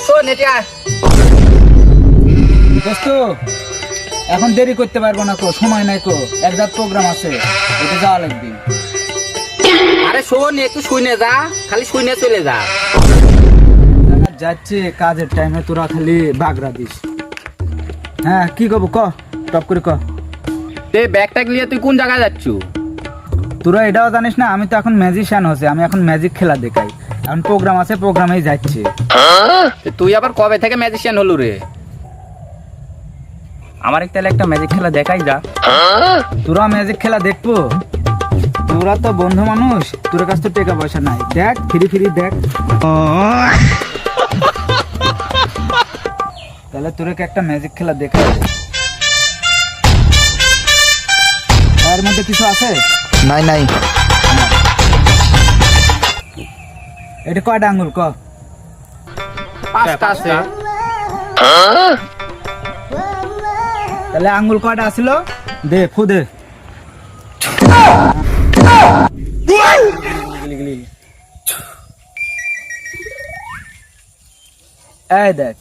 শোন এটি আয়। দোস্ত এখন দেরি করতে পারবো না কো, সময় নাই কো, এক রাত প্রোগ্রাম আছে, ওটা যাওয়া লাগবে। আরে শোন একটু শুনে যা, খালি শুনে চলে যা। যাচ্ছে কাজের টাইমে তোরা খালি বাগড়া দিস। হ্যাঁ কি করবো ক, টপ করে ক। ব্যাগটা নিয়ে তুই কোন জায়গায় যাচ্ছ? তোরা এটাও জানিস না আমি তো এখন ম্যাজিশিয়ান হচ্ছে, আমি এখন ম্যাজিক খেলা দেখাই। এখন প্রোগ্রাম আছে, প্রোগ্রামেই যাচ্ছে। তুই আবার কবে থেকে ম্যাজিশিয়ান হলু রে? আমার তাহলে একটা ম্যাজিক খেলা দেখাই যা। তোরা ম্যাজিক খেলা দেখবো? তোরা তো বন্ধু মানুষ, তোর কাছে তো টাকা পয়সা নাই, দেখ ফ্রি ফ্রি দেখ। তাহলে তোরকে একটা ম্যাজিক খেলা দেখাই। এর মধ্যে কিছু আছে? নাই নাই। এটা কয়টা আঙ্গুল ক? 5টা আছে। তাহলে আঙ্গুল কয়টা আছিল? দে ফু দে। এই দেখ।